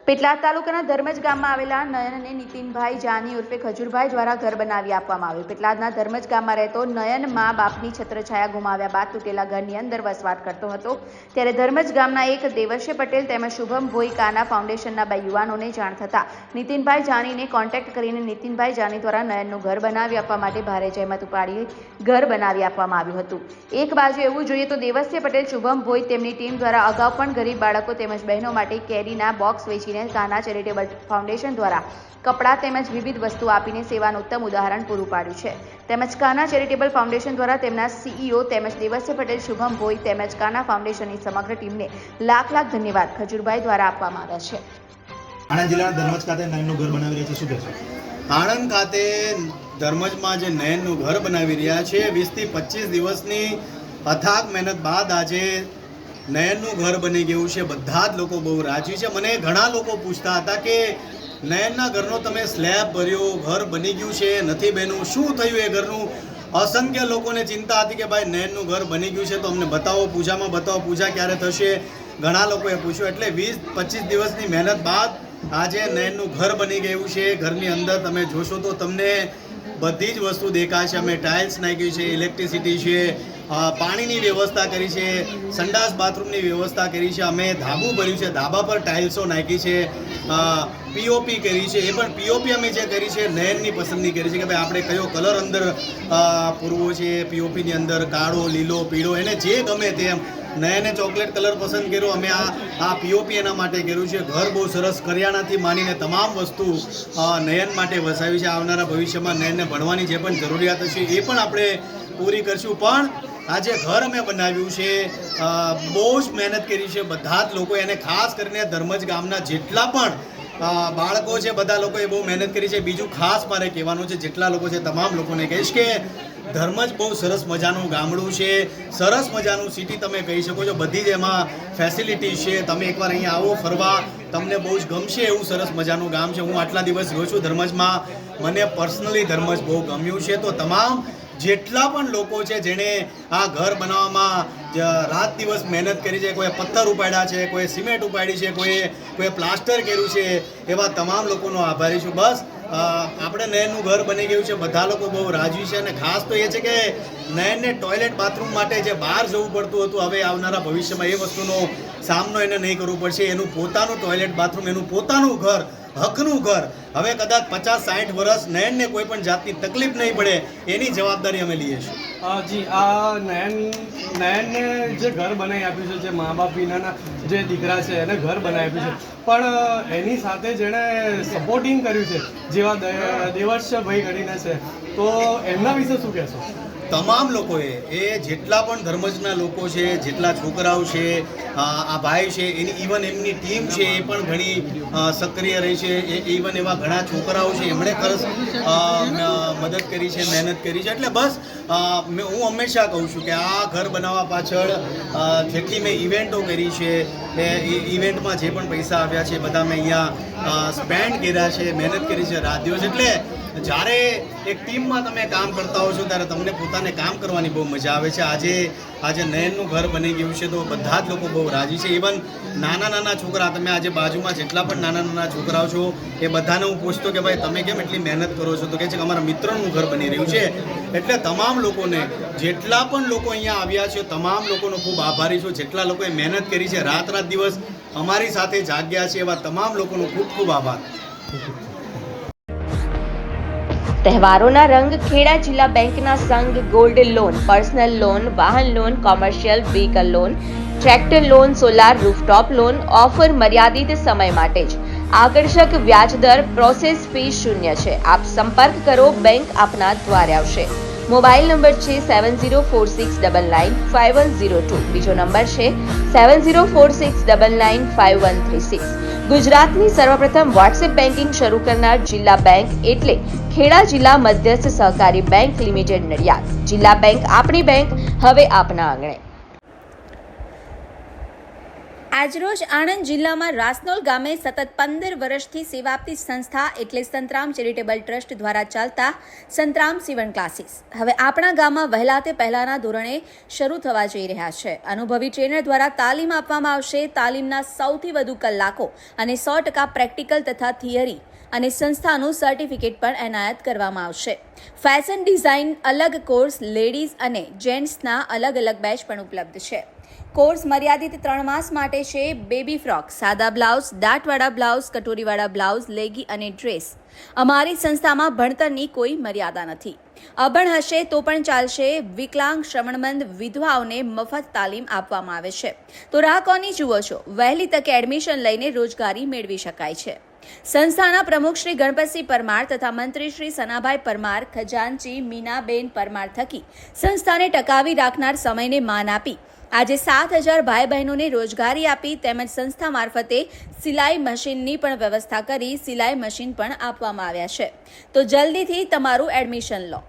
પેટલાદ તાલુકાના ધર્મજ ગામમાં આવેલા નયન અને નીતિનભાઈ જાની ઉર્ફે ખજૂરભાઈ દ્વારા ઘર બનાવી આપવામાં આવ્યું। પેટલાદના ધર્મજ ગામમાં રહેતો નયન મા બાપની છત્રછાયા ગુમાવ્યા બાદ તૂટેલા ઘરની અંદર વસવાટ કરતો હતો। ત્યારે ધર્મજ ગામના એક દેવર્ષી પટેલ તેમજ શુભમ ભોઈ કાના ફાઉન્ડેશનના બે યુવાનોને જાણ થતાં નીતિનભાઈ જાનીને કોન્ટેક્ટ કરીને નીતિનભાઈ જાની દ્વારા નયનનું ઘર બનાવી આપવા માટે ભારે જહેમત ઉપાડી ઘર બનાવી આપવામાં આવ્યું હતું। એક બાજુ એવું જોઈએ તો દેવર્ષી પટેલ શુભમ ભોઈ તેમની ટીમ દ્વારા અગાઉ પણ ગરીબ બાળકો તેમજ બહેનો માટે કેરીના બોક્સ વેચીને કાના ચેરિટેબલ ફાઉન્ડેશન દ્વારા કપડાં તેમજ વિવિધ વસ્તુ આપીને સેવાનું ઉત્તમ ઉદાહરણ પૂરું પાડ્યું છે। તેમજ કાના ચેરિટેબલ ફાઉન્ડેશન દ્વારા તેમના સીઈઓ તેમજ દેવર્ષી પટેલ શુભમ ભોઈ તેમજ કાના ફાઉન્ડેશનની સમગ્ર ટીમને લાખ લાખ ધન્યવાદ ખજૂરભાઈ દ્વારા આપવામાં આવ્યા છે। આણંદ જિલ્લાના ધર્મજ ખાતે નયનનું ઘર બનાવી રહ્યા છે, શું કહેશો? આણંદ ખાતે ધર્મજમાં જે નયનનું ઘર બનાવી રહ્યા છે 20 થી 25 દિવસની અથાગ મહેનત બાદ આજે નયનનું ઘર બની ગયું છે। બધા જ લોકો બહુ રાજી છે। મને ઘણા લોકો પૂછતા હતા કે નયનના ઘરનો તમે સ્લેબ ભર્યો, ઘર બની ગયું છે, નથી બન્યું, શું થયું એ ઘરનું? અસંખ્ય લોકોને ચિંતા હતી કે ભાઈ નયનનું ઘર બની ગયું છે તો અમને બતાવો, પૂજામાં બતાવો, પૂજા ક્યારે થશે? ઘણા લોકોએ પૂછ્યું, એટલે 20-25 દિવસની મહેનત બાદ આજે નયનનું ઘર બની ગયું છે। ઘરની અંદર તમે જોશો તો તમને બધી જ વસ્તુ દેખાશે। અમે ટાઇલ્સ નાખી છે, ઇલેક્ટ્રિસિટી છે, પાણીની વ્યવસ્થા કરી છે, સંડાસ બાથરૂમની વ્યવસ્થા કરી છે, અમે ધાબુ ભર્યું છે, ધાબા પર ટાઇલ્સો નાખી છે, પીઓપી કરી છે। એ પણ પીઓપી અમે જે કરી છે નયનની પસંદગી કરી છે કે ભાઈ આપણે કયો કલર અંદર પૂરવો છે। પીઓપીની અંદર કાળો, લીલો, પીળો, એને જે ગમે તેમ। નયને ચોકલેટ કલર પસંદ કર્યો, અમે આ પીઓપી એના માટે કર્યું છે। ઘર બહુ સરસ, કરિયાણાથી માંડીને તમામ વસ્તુ નયન માટે વસાવી છે। આવનારા ભવિષ્યમાં નયનને ભણવાની જે પણ જરૂરિયાત હશે એ પણ આપણે પૂરી કરશું। પણ આજે ઘર અમે બનાવ્યું છે, બહુ જ મહેનત કરી છે બધા જ લોકો, એને ખાસ કરીને ધર્મજ ગામના જેટલા પણ બાળકો છે બધા લોકોએ બહુ મહેનત કરી છે। બીજું ખાસ મારે કહેવાનું છે, જેટલા લોકો છે તમામ લોકોને કહીશ કે ધર્મજ બહુ સરસ મજાનું ગામડું છે, સરસ મજાનું સિટી તમે કહી શકો છો, બધી જ એમાં ફેસિલિટી છે। તમે એકવાર અહીંયા આવો ફરવા, તમને બહુ જ ગમશે એવું સરસ મજાનું ગામ છે। હું આટલા દિવસ રહ્યો છું ધર્મજમાં, મને પર્સનલી ધર્મજ બહુ ગમ્યું છે। તો તમામ જેટલા પણ લોકો છે જેણે આ ઘર બનાવવામાં રાત દિવસ મહેનત કરી છે, કોઈ પથ્થર ઉપાડ્યા છે, કોઈ સિમેન્ટ ઉપાડી છે, કોઈ પ્લાસ્ટર કર્યું છે, એવા તમામ લોકોનો આભારી છું। બસ આપણે નયનનું ઘર બની ગયું છે, બધા લોકો બહુ રાજી છે। અને ખાસ તો એ છે કે નયનને ટોયલેટ બાથરૂમ માટે જે બહાર જવું પડતું હતું, હવે આવનારા ભવિષ્યમાં એ વસ્તુનો સામનો એને નહીં કરવો પડશે। એનું પોતાનું ટોયલેટ બાથરૂમ, એનું પોતાનું ઘર, હકનું ઘર, હવે કદાચ 50-60 વર્ષ નયનને કોઈ પણ જાતની તકલીફ નહીં પડે એની જવાબદારી અમે લઈએ છીએ। જી, આ નયનને જે ઘર બનાવી આપ્યું છે, જે મા બાપ વિનાના જે દીકરા છે એને ઘર બનાવી આપ્યું છે, પણ એની સાથે જેણે સપોર્ટિંગ કર્યું છે જેવા દેવર્ષભાઈ કરીને છે, તો એમના વિશે શું કહેશો? તમામ લોકોએ, એ જેટલા પણ ધર્મજના લોકો છે, જેટલા છોકરાઓ છે, આ ભાઈ છે, ઇવન એમની ટીમ છે એ પણ ઘણી સક્રિય રહી છે। ઇવન એવા ઘણા છોકરાઓ છે એમણે ખરસ મદદ કરી છે, મહેનત કરી છે। એટલે બસ હું હંમેશા કહું છું કે આ ઘર બનાવવા પાછળ જેટલી મેં ઇવેન્ટો કરી છે, એ ઇવેન્ટમાં જે પણ પૈસા આવ્યા છે બધા મેં અહીંયા સ્પેન્ડ કર્યા છે, મહેનત કરી છે રાત દિવસ। એટલે જ્યારે એક ટીમમાં તમે કામ કરતા હો છો ત્યારે તમને પોતાને કામ કરવાની બહુ મજા આવે છે। આજે નયનનું ઘર બની ગયું છે તો બધા જ લોકો બહુ રાજી છે। ઇવન નાના છોકરા, તમે આજે બાજુમાં જેટલા પણ નાના છોકરાઓ છો એ બધાને હું પૂછતો કે ભાઈ તમે કેમ એટલી મહેનત કરો છો? તો કહે છે કે અમારા મિત્રનું ઘર બની રહ્યું છે। એટલે તમામ લોકોને, જેટલા પણ લોકો અહીંયા આવ્યા છે તમામ લોકોનો ખૂબ આભારી છું। જેટલા લોકોએ મહેનત કરી છે, રાત દિવસ અમારી સાથે જાગ્યા છે, એવા તમામ લોકોનો ખૂબ ખૂબ આભાર। તહેવારોના રંગ ખેડા જિલ્લા બેંકના સંઘ ગોલ્ડ લોન, પર્સનલ લોન, વાહન loan, commercial vehicle loan, tractor loan, solar rooftop loan offer મર્યાદિત સમય માટે જ, આકર્ષક વ્યાજદર, પ્રોસેસ ફી શૂન્ય છે। આપ સંપર્ક કરો, બેંક આપના દ્વારે આવશે। મોબાઈલ નંબર છે 7046995102, બીજો નંબર છે 7046995136। ગુજરાતની સર્વપ્રથમ વોટ્સએપ બેન્કિંગ શરૂ કરનાર જિલ્લા બેંક એટલે ખેડા જિલ્લા મધ્યસ્થ સહકારી બેંક લિમિટેડ નડિયાદ। જિલ્લા બેંક, આપણી બેંક, હવે આપના આંગણે। આજરોજ આણંદ જિલ્લામાં રાસનોલ ગામે સતત 15 વર્ષથી સેવા આપતી સંસ્થા એટલે સંતરામ ચેરિટેબલ ટ્રસ્ટ દ્વારા ચાલતા સંતરામ સીવણ ક્લાસીસ હવે આપણા ગામમાં વહેલા તે પહેલાના ધોરણે શરૂ થવા જઈ રહ્યા છે. અનુભવી ટ્રેનર દ્વારા તાલીમ આપવામાં આવશે. તાલીમના સૌથી વધુ કલાકો અને 100% પ્રેક્ટિકલ તથા થિયરી અને સંસ્થાનું સર્ટિફિકેટ પણ એનાયત કરવામાં આવશે. ફેશન ડિઝાઇન અલગ કોર્સ, લેડીઝ અને જેન્ટ્સના અલગ અલગ બેચ પણ ઉપલબ્ધ છે. કોર્સ મર્યાદિત 3 માસ માટે છે. બેબી ફ્રોક, સાદા બ્લાઉઝ, દાંતવાળા બ્લાઉઝ, કટોરીવાળા બ્લાઉઝ, લેગી અને ડ્રેસ. અમારી સંસ્થામાં ભણતરની કોઈ મર્યાદા નથી. અભણ હશે તો પણ ચાલશે. વિકલાંગ, શ્રવણમંદ, વિધવાઓને મફત તાલીમ આપવામાં આવે છે. તો રાહ કોની જુઓ છો? વહેલી તકે એડમિશન લઈને રોજગારી મેળવી શકાય છે. સંસ્થાના પ્રમુખ શ્રી ગણપતસિંહ પરમાર તથા મંત્રી શ્રી સનાભાઈ પરમાર, ખજાનચી મીનાબેન પરમાર થકી સંસ્થાને ટકાવી રાખનાર સમયને માન આપી આજે 7,000 ભાઈ બહેનોને રોજગારી આપી તેમજ સંસ્થા મારફતે સિલાઈ મશીનની પણ વ્યવસ્થા કરી સિલાઈ મશીન પણ આપવામાં આવ્યા છે. તો જલ્દીથી તમારું એડમિશન લો.